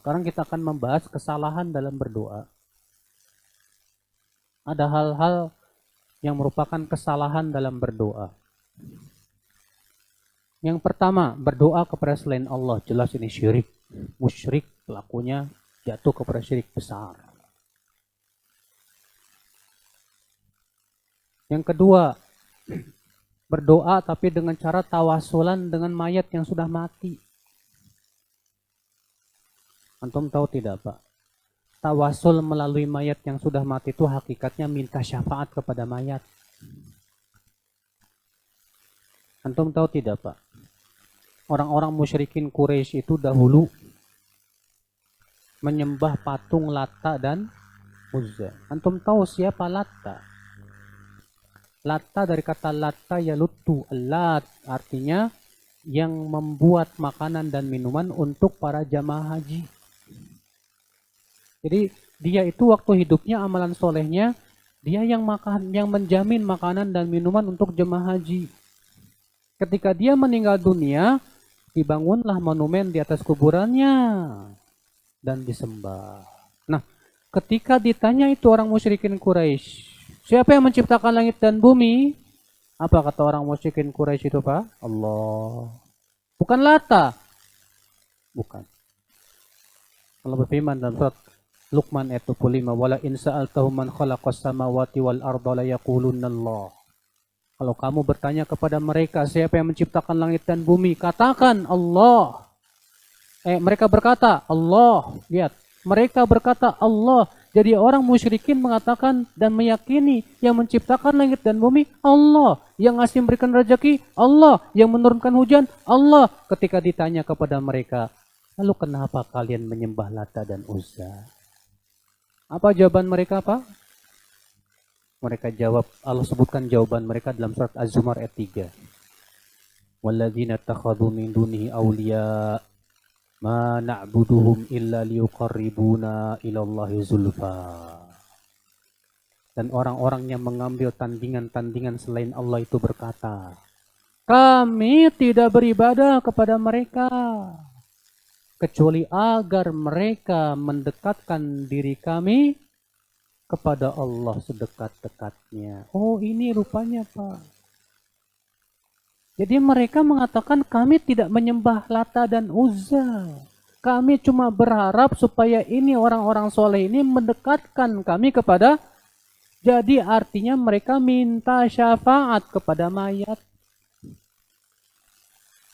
Sekarang kita akan membahas kesalahan dalam berdoa. Ada hal-hal yang merupakan kesalahan dalam berdoa. Yang pertama, berdoa kepada selain Allah. Jelas ini syirik. Musyrik, pelakunya jatuh kepada syirik besar. Yang kedua, berdoa tapi dengan cara tawasulan dengan mayat yang sudah mati. Antum tahu tidak, Pak? Tawasul melalui mayat yang sudah mati itu hakikatnya minta syafaat kepada mayat. Antum tahu tidak, Pak? Orang-orang musyrikin Quraisy itu dahulu menyembah patung Lata dan Uzza. Antum tahu siapa Lata? Lata dari kata Lata yalutu, Lat artinya yang membuat makanan dan minuman untuk para jamaah haji. Jadi dia itu waktu hidupnya amalan solehnya dia yang menjamin makanan dan minuman untuk jemaah haji. Ketika dia meninggal dunia, dibangunlah monumen di atas kuburannya dan disembah. Nah, ketika ditanya itu orang musyrikin Quraisy, siapa yang menciptakan langit dan bumi? Apa kata orang musyrikin Quraisy itu, Pak? Allah. Bukan Lata. Bukan. Allah berfirman dalam surat Luqman ayat 25, wala in sa'altahum man khalaqas samawati wal arda la yaqulunna Allah. Kalau kamu bertanya kepada mereka siapa yang menciptakan langit dan bumi, katakan Allah. Mereka berkata Allah. Lihat, mereka berkata Allah. Jadi orang musyrikin mengatakan dan meyakini yang menciptakan langit dan bumi Allah, yang ngasih memberikan rezeki Allah, yang menurunkan hujan Allah. Ketika ditanya kepada mereka, lalu kenapa kalian menyembah Lata dan Uzza? Apa jawaban mereka, Pak? Mereka jawab, Allah sebutkan jawaban mereka dalam surat Az-Zumar ayat 3. Walladzina takhadhu min dunihi awliya ma na'buduhum illa liyuqarribuna ilallahi zulfa. Dan orang-orang yang mengambil tandingan-tandingan selain Allah itu berkata, kami tidak beribadah kepada mereka kecuali agar mereka mendekatkan diri kami kepada Allah sedekat-dekatnya. Oh, ini rupanya, Pak. Jadi mereka mengatakan kami tidak menyembah Lata dan Uzza. Kami cuma berharap supaya ini orang-orang soleh ini mendekatkan kami kepada. Jadi artinya mereka minta syafaat kepada mayat.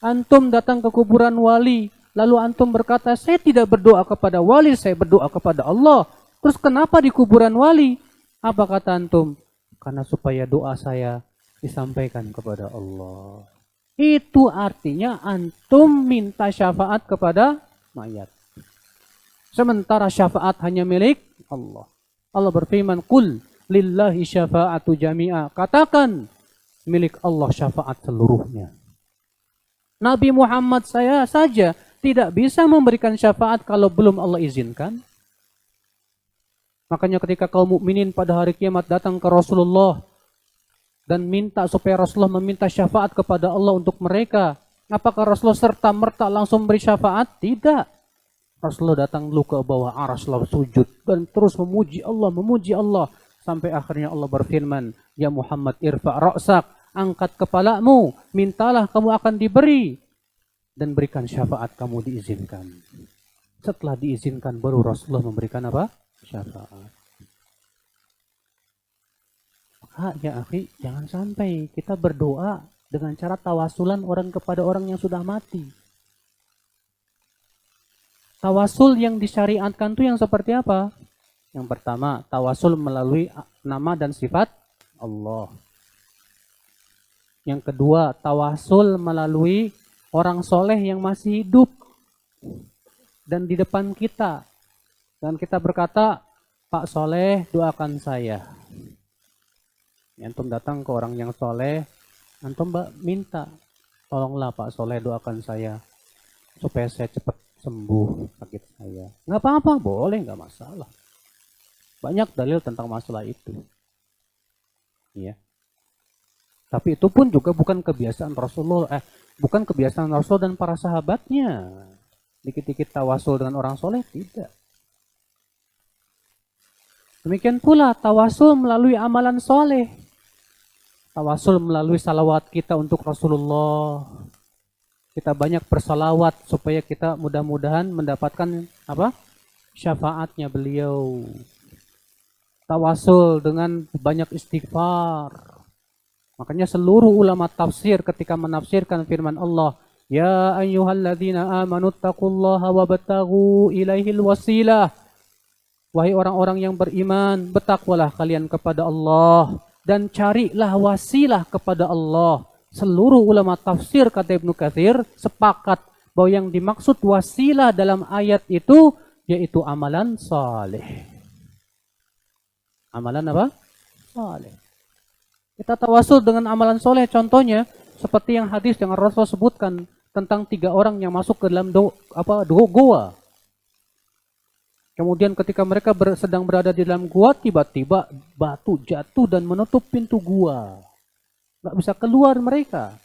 Antum datang ke kuburan wali, lalu antum berkata, saya tidak berdoa kepada wali, saya berdoa kepada Allah. Terus kenapa di kuburan wali? Apa kata antum? Karena supaya doa saya disampaikan kepada Allah. Itu artinya antum minta syafaat kepada mayat. Sementara syafaat hanya milik Allah. Allah berfirman, Qul lillahi syafa'atu jami'a. Katakan, milik Allah syafaat seluruhnya. Nabi Muhammad saya saja tidak bisa memberikan syafaat kalau belum Allah izinkan. Makanya ketika kaum mukminin pada hari kiamat datang ke Rasulullah dan minta supaya Rasulullah meminta syafaat kepada Allah untuk mereka, apakah Rasulullah serta-merta langsung beri syafaat? Tidak. Rasulullah datang dulu ke bawah arsy, Rasulullah sujud dan terus memuji Allah sampai akhirnya Allah berfirman, ya Muhammad irfa' ra'sak, angkat kepalamu, mintalah kamu akan diberi dan berikan syafaat kamu diizinkan. Setelah diizinkan baru Rasulullah memberikan apa? Syafaat. Maka ya akhi, jangan sampai kita berdoa dengan cara tawasulan orang kepada orang yang sudah mati. Tawasul yang disyariatkan itu yang seperti apa? Yang pertama, tawasul melalui nama dan sifat Allah. Yang kedua, tawasul melalui orang soleh yang masih hidup dan di depan kita. Dan kita berkata, Pak Soleh doakan saya. Antum datang ke orang yang soleh, antum minta, tolonglah Pak Soleh doakan saya supaya saya cepat sembuh sakit saya. Nggak apa-apa, boleh, nggak masalah. Banyak dalil tentang masalah itu. Ya. Tapi itu pun juga bukan kebiasaan Rasulullah, bukan kebiasaan Rasul dan para sahabatnya. dikit-dikit tawasul dengan orang soleh, tidak. Demikian pula tawasul melalui amalan soleh. Tawasul melalui salawat kita untuk Rasulullah. Kita banyak bersalawat supaya kita mudah-mudahan mendapatkan apa? Syafaatnya beliau. Tawasul dengan banyak istighfar. Makanya seluruh ulama tafsir ketika menafsirkan firman Allah, ya ayyuhalladzina amanu taqullaha wabtaghu ilaihil wasilah. Wahai orang-orang yang beriman, bertakwalah kalian kepada Allah dan carilah wasilah kepada Allah. Seluruh ulama tafsir, kata Ibnu Katsir, sepakat bahwa yang dimaksud wasilah dalam ayat itu yaitu amalan saleh. Amalan apa? Saleh. Kita tawasul dengan amalan soleh, contohnya seperti yang hadis yang Rasul sebutkan tentang 3 orang yang masuk ke dalam goa. Kemudian ketika mereka sedang berada di dalam gua, tiba-tiba batu jatuh dan menutup pintu gua. Nggak bisa keluar mereka.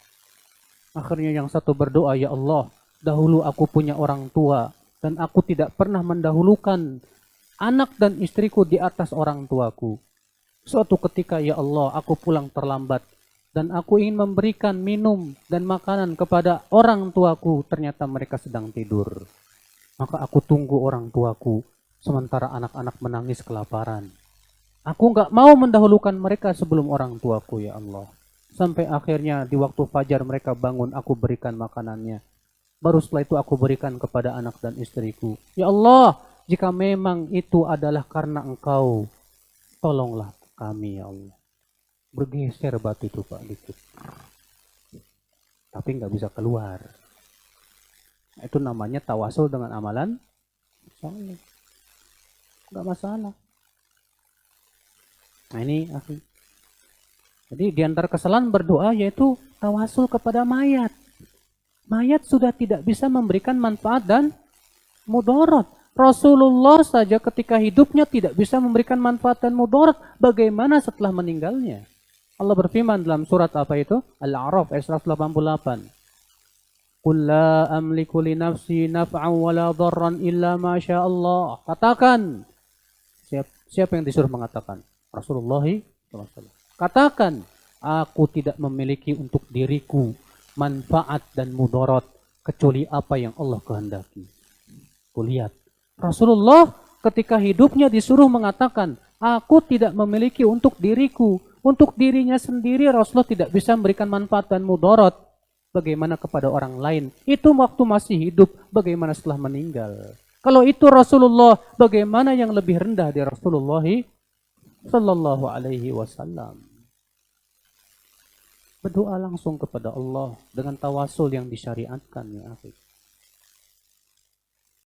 Akhirnya yang satu berdoa, ya Allah, dahulu aku punya orang tua dan aku tidak pernah mendahulukan anak dan istriku di atas orang tuaku. Suatu ketika, ya Allah, aku pulang terlambat dan aku ingin memberikan minum dan makanan kepada orang tuaku. Ternyata mereka sedang tidur. Maka aku tunggu orang tuaku sementara anak-anak menangis kelaparan. Aku nggak mau mendahulukan mereka sebelum orang tuaku, ya Allah. Sampai akhirnya di waktu fajar mereka bangun, aku berikan makanannya. Baru setelah itu aku berikan kepada anak dan istriku. Ya Allah, jika memang itu adalah karena Engkau, tolonglah kami, ya Allah. Bergeser batu itu, Pak, dikit. Tapi nggak bisa keluar. Itu namanya tawasul dengan amalan soleh. Nggak masalah. Nah ini, akhi. Jadi di antara kesalahan berdoa yaitu tawasul kepada mayat. Mayat sudah tidak bisa memberikan manfaat dan mudarat. Rasulullah saja ketika hidupnya tidak bisa memberikan manfaat dan mudarat. Bagaimana setelah meninggalnya? Allah berfirman dalam surat apa itu? Al-A'raf ayat 188. Qul la amliku li nafsi naf'an wa la dharran illa ma syaa Allah. Katakan. Siapa yang disuruh mengatakan? Rasulullah SAW. Katakan, aku tidak memiliki untuk diriku manfaat dan mudarat kecuali apa yang Allah kehendaki. Kulihat. Rasulullah ketika hidupnya disuruh mengatakan, aku tidak memiliki untuk diriku. Untuk dirinya sendiri Rasulullah tidak bisa memberikan manfaat dan mudarat. Bagaimana kepada orang lain? Itu waktu masih hidup, bagaimana setelah meninggal? Kalau itu Rasulullah, bagaimana yang lebih rendah dari Rasulullah sallallahu alaihi wasallam? Berdoa langsung kepada Allah dengan tawasul yang disyariatkan, ya akhi.